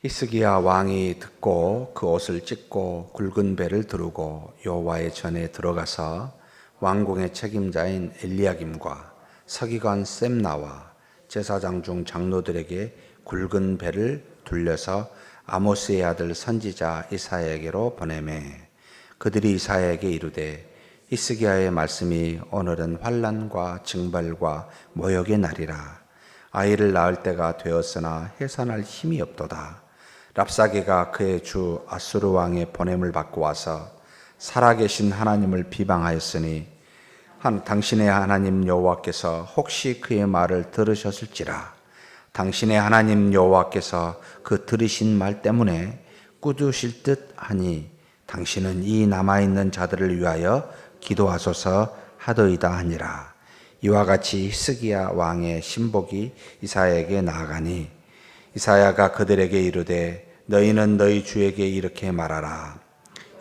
히스기야 왕이 듣고 그 옷을 찢고 굵은 배를 두르고 여호와의 전에 들어가서 왕궁의 책임자인 엘리야김과 서기관 셈나와 제사장 중 장로들에게 굵은 배를 둘려서 아모스의 아들 선지자 이사야에게로 보내매 그들이 이사야에게 이르되 히스기야의 말씀이 오늘은 환난과 징벌과 모욕의 날이라. 아이를 낳을 때가 되었으나 해산할 힘이 없도다. 랍사게가 그의 주 아수르 왕의 보냄을 받고 와서 살아계신 하나님을 비방하였으니 당신의 하나님 여호와께서 혹시 그의 말을 들으셨을지라. 당신의 하나님 여호와께서 그 들으신 말 때문에 꾸두실 듯 하니 당신은 이 남아있는 자들을 위하여 기도하소서 하더이다 하니라. 이와 같이 히스기야 왕의 신복이 이사야에게 나아가니 이사야가 그들에게 이르되 너희는 너희 주에게 이렇게 말하라.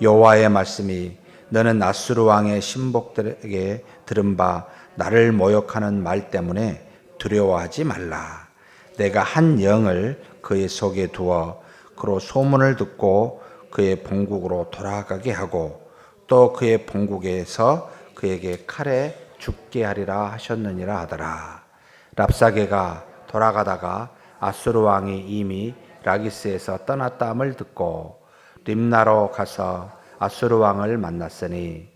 여호와의 말씀이 너는 아수르 왕의 신복들에게 들은 바 나를 모욕하는 말 때문에 두려워하지 말라. 내가 한 영을 그의 속에 두어 그로 소문을 듣고 그의 본국으로 돌아가게 하고 또 그의 본국에서 그에게 칼에 죽게 하리라 하셨느니라 하더라. 랍사게가 돌아가다가 아수르 왕이 이미 라기스에서 떠났다함을 듣고 림나로 가서 아수르 왕을 만났으니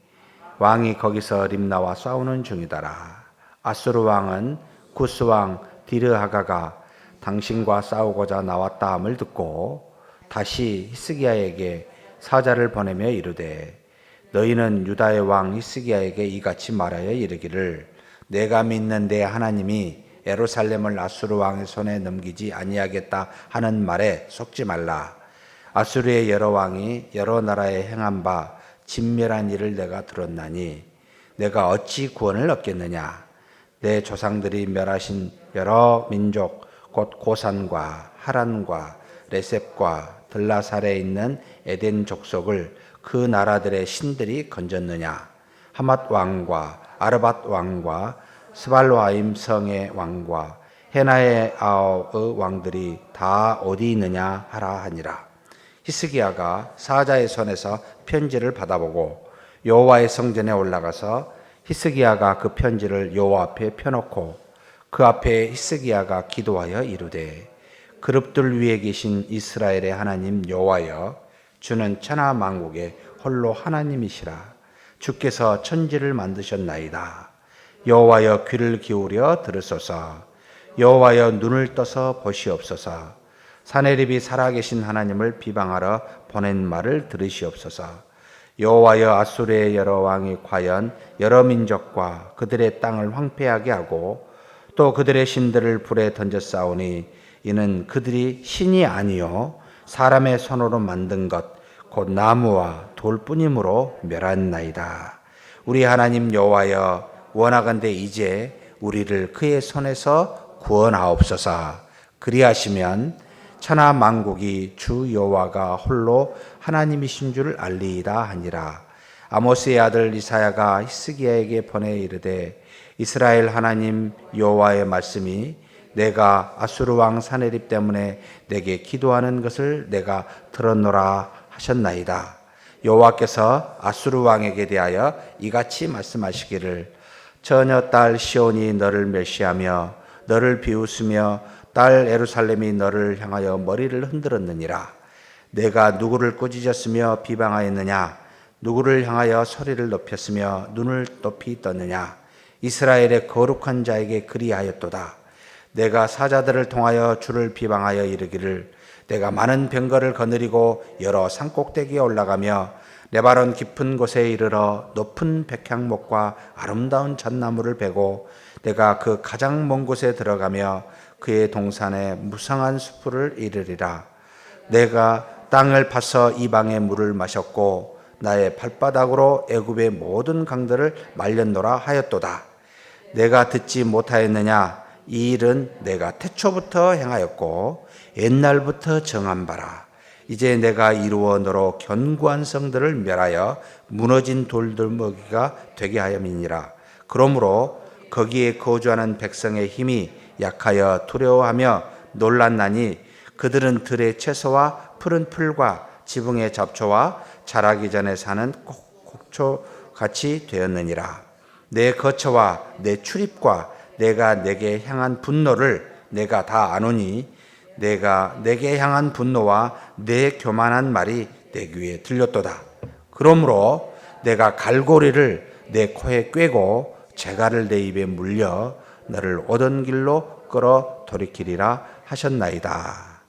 왕이 거기서 림나와 싸우는 중이더라. 아수르 왕은 구스 왕 디르하가가 당신과 싸우고자 나왔다함을 듣고 다시 히스기야에게 사자를 보내며 이르되 너희는 유다의 왕 히스기야에게 이같이 말하여 이르기를 내가 믿는 내 하나님이 예루살렘을 아수르 왕의 손에 넘기지 아니하겠다 하는 말에 속지 말라. 아수르의 여러 왕이 여러 나라에 행한 바 진멸한 일을 내가 들었나니 내가 어찌 구원을 얻겠느냐. 내 조상들이 멸하신 여러 민족 곧 고산과 하란과 레셉과 들라살에 있는 에덴 족속을 그 나라들의 신들이 건졌느냐. 하맛 왕과 아르밧 왕과 스발로아임 성의 왕과 헤나의 아오의 왕들이 다 어디 있느냐 하라 하니라. 히스기야가 사자의 손에서 편지를 받아보고 여호와의 성전에 올라가서 히스기야가 그 편지를 여호와 앞에 펴놓고 그 앞에 히스기야가 기도하여 이르되 그룹들 위에 계신 이스라엘의 하나님 여호와여, 주는 천하 만국의 홀로 하나님이시라. 주께서 천지를 만드셨나이다. 여호와여, 귀를 기울여 들으소서. 여호와여, 눈을 떠서 보시옵소서. 사내립이 살아계신 하나님을 비방하러 보낸 말을 들으시옵소서. 여호와여, 아수르의 여러 왕이 과연 여러 민족과 그들의 땅을 황폐하게 하고 또 그들의 신들을 불에 던져 싸우니 이는 그들이 신이 아니요 사람의 손으로 만든 것 곧 나무와 돌뿐이므로 멸한나이다. 우리 하나님 여호와여, 원하건대 이제 우리를 그의 손에서 구원하옵소서. 그리하시면 천하 만국이 주 여호와가 홀로 하나님이신 줄 알리이다 하니라. 아모스의 아들 이사야가 히스기야에게 보내 이르되 이스라엘 하나님 여호와의 말씀이 내가 아수르 왕 사네립 때문에 내게 기도하는 것을 내가 들었노라 하셨나이다. 여호와께서 아수르 왕에게 대하여 이같이 말씀하시기를 처녀 딸 시온이 너를 멸시하며 너를 비웃으며 딸 예루살렘이 너를 향하여 머리를 흔들었느니라. 내가 누구를 꾸짖었으며 비방하였느냐? 누구를 향하여 소리를 높였으며 눈을 높이 떴느냐? 이스라엘의 거룩한 자에게 그리하였도다. 내가 사자들을 통하여 주를 비방하여 이르기를 내가 많은 병거를 거느리고 여러 산꼭대기에 올라가며 레바논 깊은 곳에 이르러 높은 백향목과 아름다운 잣나무를 베고 내가 그 가장 먼 곳에 들어가며 그의 동산에 무성한 수풀을 이르리라. 내가 땅을 파서 이방의 물을 마셨고 나의 발바닥으로 애굽의 모든 강들을 말렸노라 하였도다. 내가 듣지 못하였느냐? 이 일은 내가 태초부터 행하였고 옛날부터 정한 바라. 이제 내가 이루어 너로 견고한 성들을 멸하여 무너진 돌들먹이가 되게 하였느니라. 그러므로 거기에 거주하는 백성의 힘이 약하여 두려워하며 놀랐나니 그들은 들의 채소와 푸른 풀과 지붕의 잡초와 자라기 전에 사는 곡초같이 되었느니라. 내 거처와 내 출입과 내가 내게 향한 분노를 내가 다 아노니 내가 내게 향한 분노와 내 교만한 말이 내 귀에 들렸도다. 그러므로 내가 갈고리를 내 코에 꿰고 재갈을 내 입에 물려 너를 오던 길로 끌어 돌이키리라 하셨나이다.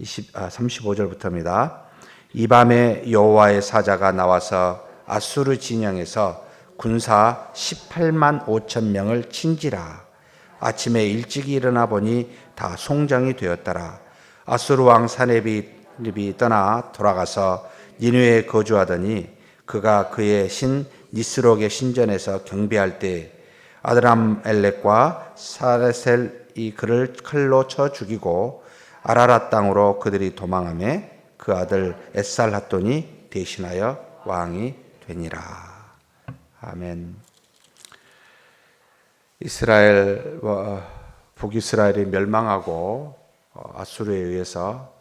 35절부터입니다. 이 밤에 여호와의 사자가 나와서 아수르 진영에서 군사 18만 5천 명을 친지라. 아침에 일찍 일어나 보니 다 송장이 되었더라. 아수르 왕 사네립이 떠나 돌아가서 니느웨에 거주하더니 그가 그의 신 니스록의 신전에서 경배할 때 아드람멜렉과 사레셀이 그를 칼로 쳐 죽이고 아라랏 땅으로 그들이 도망하며 그 아들 에살핫돈이 대신하여 왕이 되니라. 아멘. 북이스라엘이 멸망하고 아수르에 의해서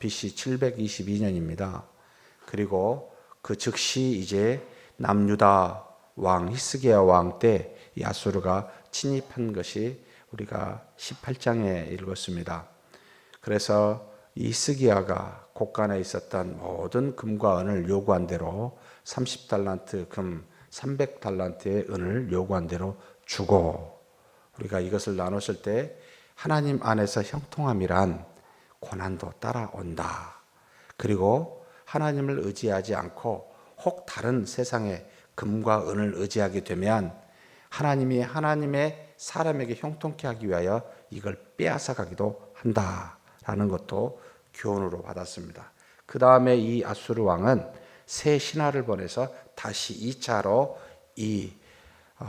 BC 722년입니다. 그리고 그 즉시 이제 남유다 왕 히스기야 왕 때 이 아수르가 침입한 것이 우리가 18장에 읽었습니다. 그래서 이 히스기야가 곳간에 있었던 모든 금과 은을 요구한 대로 30달란트 금, 300달란트의 은을 요구한 대로 주고, 우리가 이것을 나눴을 때 하나님 안에서 형통함이란 고난도 따라온다. 그리고 하나님을 의지하지 않고 혹 다른 세상의 금과 은을 의지하게 되면 하나님이 하나님의 사람에게 형통케 하기 위하여 이걸 빼앗아 가기도 한다라는 것도 교훈으로 받았습니다. 그 다음에 이 아수르 왕은 새 신하를 보내서 다시 2차로 이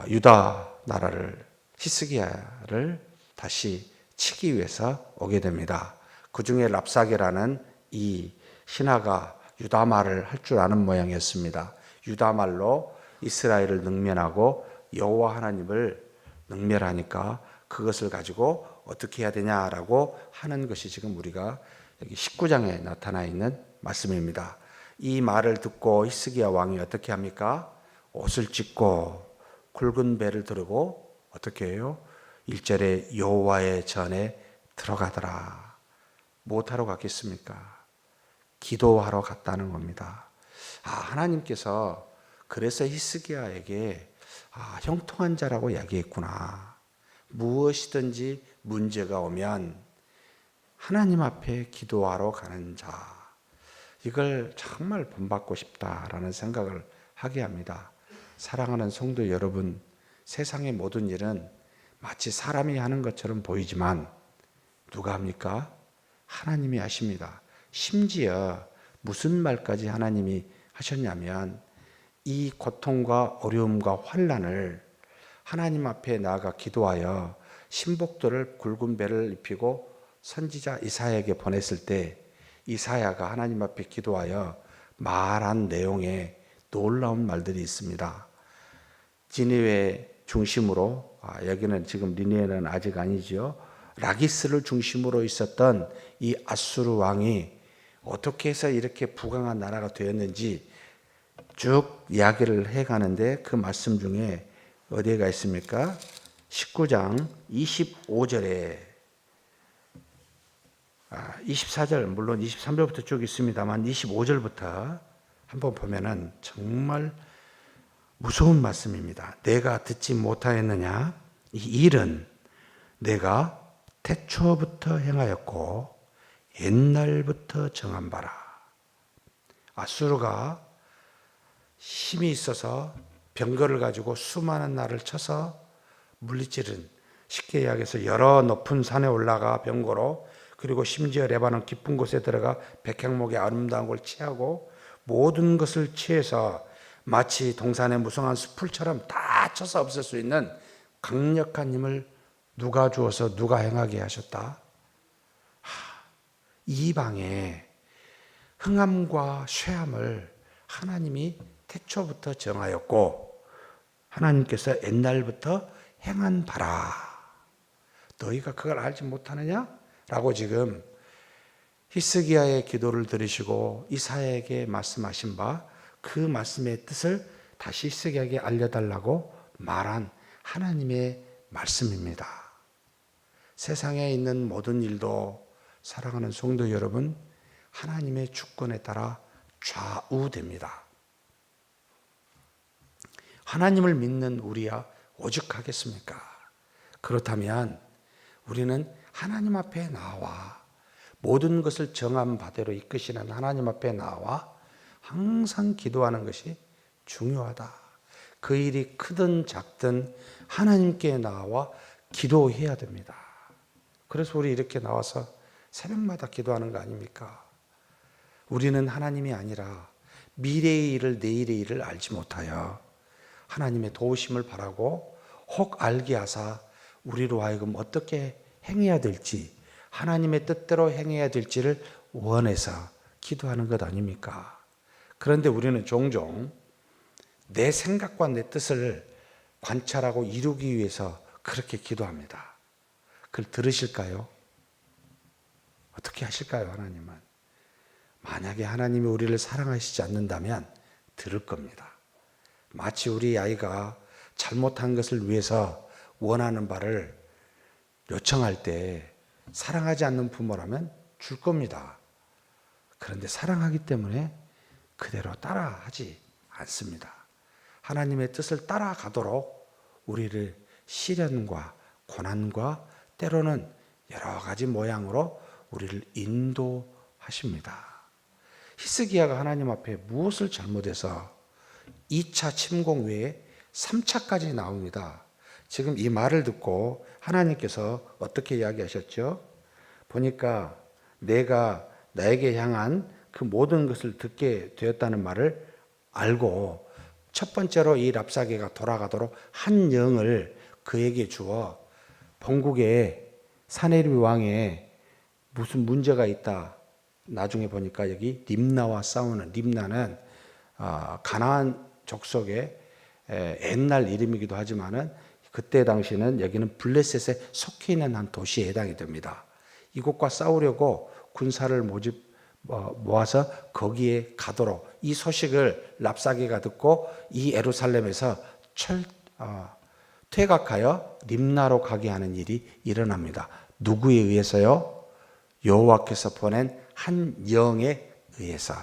유다 나라를 히스기야를 다시 치기 위해서 오게 됩니다. 그 중에 랍사게라는 이 신하가 유다 말을 할 줄 아는 모양이었습니다. 유다 말로 이스라엘을 능멸하고 여호와 하나님을 능멸하니까 그것을 가지고 어떻게 해야 되냐라고 하는 것이 지금 우리가 여기 19장에 나타나 있는 말씀입니다. 이 말을 듣고 히스기야 왕이 어떻게 합니까? 옷을 찢고 굵은 배를 두르고 어떻게 해요? 1절에 여호와의 전에 들어가더라. 무엇하러 갔겠습니까? 기도하러 갔다는 겁니다. 하나님께서 그래서 히스기야에게 형통한 자라고 이야기했구나. 무엇이든지 문제가 오면 하나님 앞에 기도하러 가는 자, 이걸 정말 본받고 싶다라는 생각을 하게 합니다. 사랑하는 성도 여러분, 세상의 모든 일은 마치 사람이 하는 것처럼 보이지만 누가 합니까? 하나님이 하십니다. 심지어 무슨 말까지 하나님이 하셨냐면 이 고통과 어려움과 환난을 하나님 앞에 나아가 기도하여 신복들을 굵은 배를 입히고 선지자 이사야에게 보냈을 때 이사야가 하나님 앞에 기도하여 말한 내용에 놀라운 말들이 있습니다. 니느웨 중심으로, 여기는 지금 니느웨는 아직 아니죠. 라기스를 중심으로 있었던 이 아수르 왕이 어떻게 해서 이렇게 부강한 나라가 되었는지 쭉 이야기를 해가는데 그 말씀 중에 어디가 있습니까? 19장 25절에 24절, 물론 23절부터 쭉 있습니다만 25절부터 한번 보면은 정말 무서운 말씀입니다. 내가 듣지 못하였느냐? 이 일은 내가 태초부터 행하였고 옛날부터 정한 바라. 아수르가 힘이 있어서 병거를 가지고 수많은 나를 쳐서 물리치는, 쉽게 이야기해서 여러 높은 산에 올라가 병거로, 그리고 심지어 레바논 깊은 곳에 들어가 백향목의 아름다운 걸 취하고 모든 것을 취해서 마치 동산의 무성한 숲풀처럼 다 쳐서 없앨 수 있는 강력한 힘을 누가 주어서 누가 행하게 하셨다? 이방의 흥함과 쇠함을 하나님이 태초부터 정하였고 하나님께서 옛날부터 행한 바라. 너희가 그걸 알지 못하느냐? 라고 지금 히스기야의 기도를 들으시고 이사야에게 말씀하신 바 그 말씀의 뜻을 다시 히스기야에게 알려달라고 말한 하나님의 말씀입니다. 세상에 있는 모든 일도 사랑하는 성도 여러분, 하나님의 주권에 따라 좌우됩니다. 하나님을 믿는 우리야 오죽하겠습니까? 그렇다면 우리는 하나님 앞에 나와 모든 것을 정한 바대로 이끄시는 하나님 앞에 나와 항상 기도하는 것이 중요하다. 그 일이 크든 작든 하나님께 나와 기도해야 됩니다. 그래서 우리 이렇게 나와서 새벽마다 기도하는 거 아닙니까? 우리는 하나님이 아니라 미래의 일을, 내일의 일을 알지 못하여 하나님의 도우심을 바라고 혹 알게 하사 우리로 하여금 어떻게 행해야 될지, 하나님의 뜻대로 행해야 될지를 원해서 기도하는 것 아닙니까? 그런데 우리는 종종 내 생각과 내 뜻을 관찰하고 이루기 위해서 그렇게 기도합니다. 그걸 들으실까요? 어떻게 하실까요, 하나님은? 만약에 하나님이 우리를 사랑하시지 않는다면 들을 겁니다. 마치 우리 아이가 잘못한 것을 위해서 원하는 바를 요청할 때 사랑하지 않는 부모라면 줄 겁니다. 그런데 사랑하기 때문에 그대로 따라하지 않습니다. 하나님의 뜻을 따라가도록 우리를 시련과 고난과 때로는 여러 가지 모양으로 우리를 인도하십니다. 히스기야가 하나님 앞에 무엇을 잘못해서 2차 침공 외에 3차까지 나옵니다. 지금 이 말을 듣고 하나님께서 어떻게 이야기하셨죠? 보니까 내가 나에게 향한 그 모든 것을 듣게 되었다는 말을 알고 첫 번째로 이 랍사게가 돌아가도록 한 영을 그에게 주어 본국의 사네립 왕에 무슨 문제가 있다. 나중에 보니까 여기 림나와 싸우는, 림나는 가나안 족속의 옛날 이름이기도 하지만은 그때 당시는 여기는 블레셋에 속해 있는 한 도시에 해당이 됩니다. 이곳과 싸우려고 군사를 모아서 거기에 가도록 이 소식을 랍사게가 듣고 이 예루살렘에서 퇴각하여 림나로 가게 하는 일이 일어납니다. 누구에 의해서요? 여호와께서 보낸 한 영에 의해서.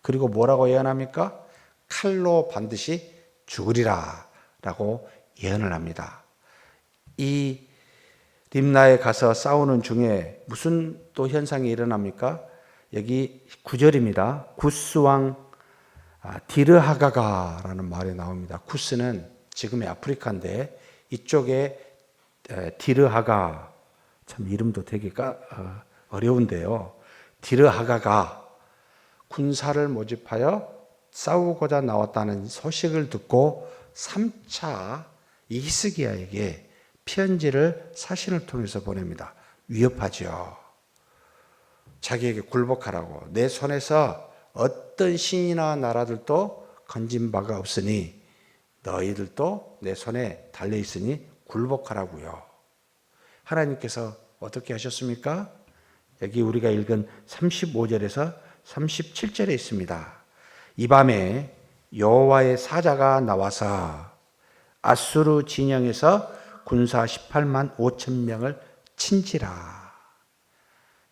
그리고 뭐라고 예언합니까? 칼로 반드시 죽으리라 라고 예언을 합니다. 이 림나에 가서 싸우는 중에 무슨 또 현상이 일어납니까? 여기 9절입니다. 구스왕 디르하가가라는 말이 나옵니다. 구스는 지금의 아프리카인데 이쪽에 디르하가, 참 이름도 되게 어려운데요. 디르하가가 군사를 모집하여 싸우고자 나왔다는 소식을 듣고 3차 히스기야에게 편지를 사신을 통해서 보냅니다. 위협하죠. 자기에게 굴복하라고. 내 손에서 어떤 신이나 나라들도 건진 바가 없으니 너희들도 내 손에 달려있으니 굴복하라고요. 하나님께서 어떻게 하셨습니까? 여기 우리가 읽은 35절에서 37절에 있습니다. 이 밤에 여호와의 사자가 나와서 아수르 진영에서 군사 18만 5천 명을 친지라.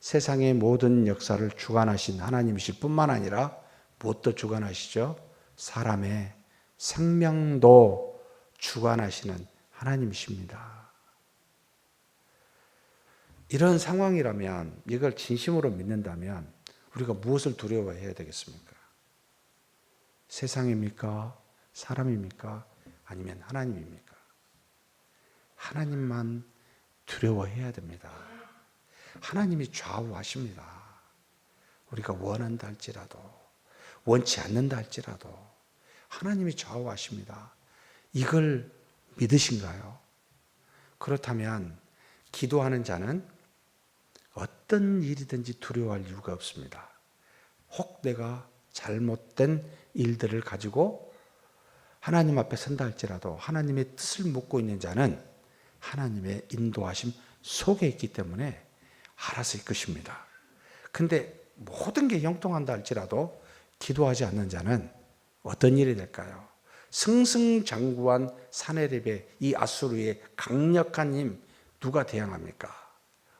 세상의 모든 역사를 주관하신 하나님이실 뿐만 아니라 무엇도 주관하시죠? 사람의 생명도 주관하시는 하나님이십니다. 이런 상황이라면, 이걸 진심으로 믿는다면 우리가 무엇을 두려워해야 되겠습니까? 세상입니까? 사람입니까? 아니면 하나님입니까? 하나님만 두려워해야 됩니다. 하나님이 좌우하십니다. 우리가 원한다 할지라도, 원치 않는다 할지라도 하나님이 좌우하십니다. 이걸 믿으신가요? 그렇다면 기도하는 자는 어떤 일이든지 두려워할 이유가 없습니다. 혹 내가 잘못된 일들을 가지고 하나님 앞에 선다 할지라도 하나님의 뜻을 묻고 있는 자는 하나님의 인도하심 속에 있기 때문에 알아서 이끄십니다. 근데 모든 게 형통한다 할지라도 기도하지 않는 자는 어떤 일이 될까요? 승승장구한 사내립의 이 아수르의 강력한 힘, 누가 대항합니까?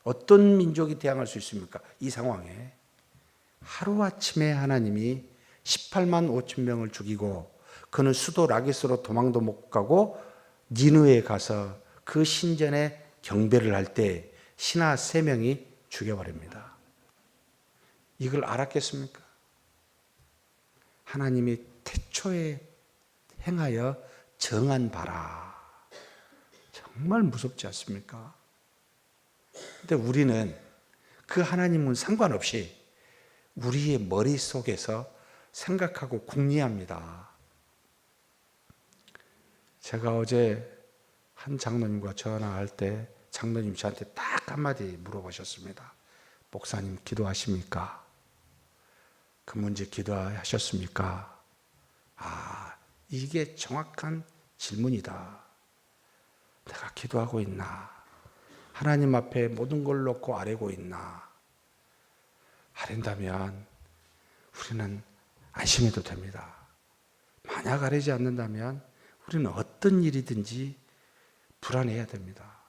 어떤 민족이 대항할 수 있습니까? 이 상황에 하루아침에 하나님이 18만 5천 명을 죽이고, 그는 수도 라기스로 도망도 못 가고 니느웨에 가서 그 신전에 경배를 할 때 신하 3명이 죽여버립니다. 이걸 알았겠습니까? 하나님이 태초에 행하여 정한 바라. 정말 무섭지 않습니까? 근데 우리는 그 하나님은 상관없이 우리의 머릿속에서 생각하고 궁리합니다. 제가 어제 한 장로님과 전화할 때 장로님 저한테 딱 한마디 물어보셨습니다. 목사님 기도하십니까? 그 문제 기도하셨습니까? 아, 이게 정확한 질문이다. 내가 기도하고 있나? 하나님 앞에 모든 걸 놓고 아뢰고 있나? 아랜다면 우리는 안심해도 됩니다. 만약 아뢰지 않는다면 우리는 어떤 일이든지 불안해야 됩니다.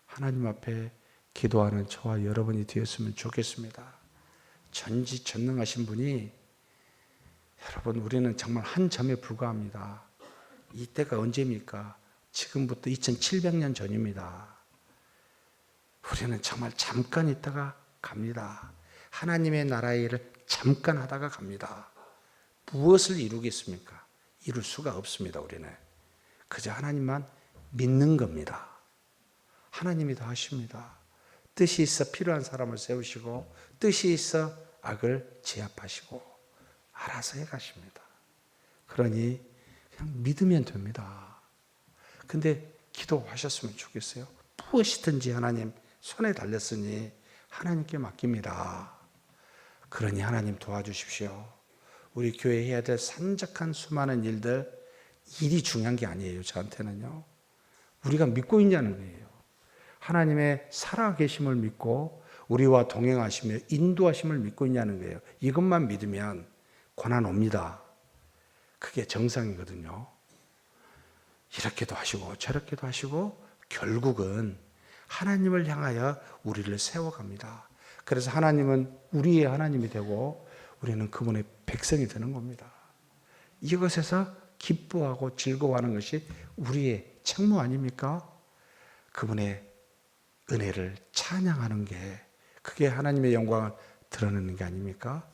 하나님 앞에 기도하는 저와 여러분이 되었으면 좋겠습니다. 전지전능하신 분이, 여러분 우리는 정말 한 점에 불과합니다. 이때가 언제입니까? 지금부터 2700년 전입니다. 우리는 정말 잠깐 있다가 갑니다. 하나님의 나라의 일을 잠깐 하다가 갑니다. 무엇을 이루겠습니까? 이룰 수가 없습니다. 우리는 그저 하나님만 믿는 겁니다. 하나님이 다 하십니다. 뜻이 있어 필요한 사람을 세우시고, 뜻이 있어 악을 제압하시고 알아서 해가십니다. 그러니 그냥 믿으면 됩니다. 근데 기도하셨으면 좋겠어요. 무엇이든지 하나님 손에 달렸으니 하나님께 맡깁니다. 그러니 하나님 도와주십시오. 우리 교회에 해야 될 산적한 수많은 일들, 일이 중요한 게 아니에요. 저한테는요. 우리가 믿고 있냐는 거예요. 하나님의 살아계심을 믿고 우리와 동행하시며 인도하심을 믿고 있냐는 거예요. 이것만 믿으면 고난 옵니다. 그게 정상이거든요. 이렇게도 하시고 저렇게도 하시고 결국은 하나님을 향하여 우리를 세워갑니다. 그래서 하나님은 우리의 하나님이 되고 우리는 그분의 백성이 되는 겁니다. 이것에서 기뻐하고 즐거워하는 것이 우리의 책무 아닙니까? 그분의 은혜를 찬양하는 게, 그게 하나님의 영광을 드러내는 게 아닙니까?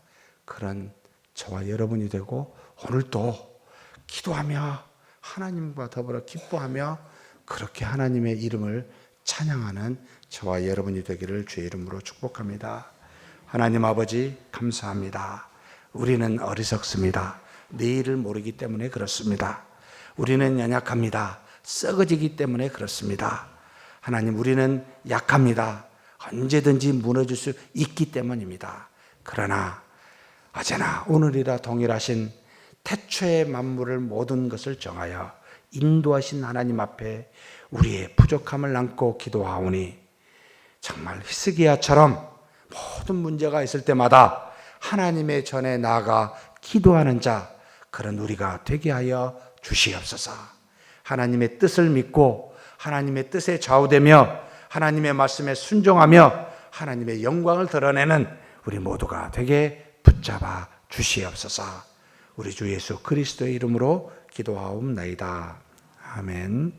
그런 저와 여러분이 되고 오늘도 기도하며 하나님과 더불어 기뻐하며 그렇게 하나님의 이름을 찬양하는 저와 여러분이 되기를 주의 이름으로 축복합니다. 하나님 아버지 감사합니다. 우리는 어리석습니다. 내일을 모르기 때문에 그렇습니다. 우리는 연약합니다. 썩어지기 때문에 그렇습니다. 하나님 우리는 약합니다. 언제든지 무너질 수 있기 때문입니다. 그러나 어제나 오늘이라 동일하신 태초의 만물을 모든 것을 정하여 인도하신 하나님 앞에 우리의 부족함을 안고 기도하오니 정말 히스기야처럼 모든 문제가 있을 때마다 하나님의 전에 나아가 기도하는 자, 그런 우리가 되게 하여 주시옵소서. 하나님의 뜻을 믿고 하나님의 뜻에 좌우되며 하나님의 말씀에 순종하며 하나님의 영광을 드러내는 우리 모두가 되게 붙잡아 주시옵소서. 우리 주 예수 그리스도의 이름으로 기도하옵나이다. 아멘.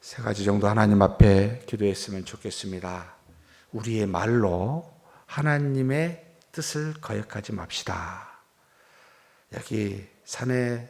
3가지 정도 하나님 앞에 기도했으면 좋겠습니다. 우리의 말로 하나님의 뜻을 거역하지 맙시다. 여기 산에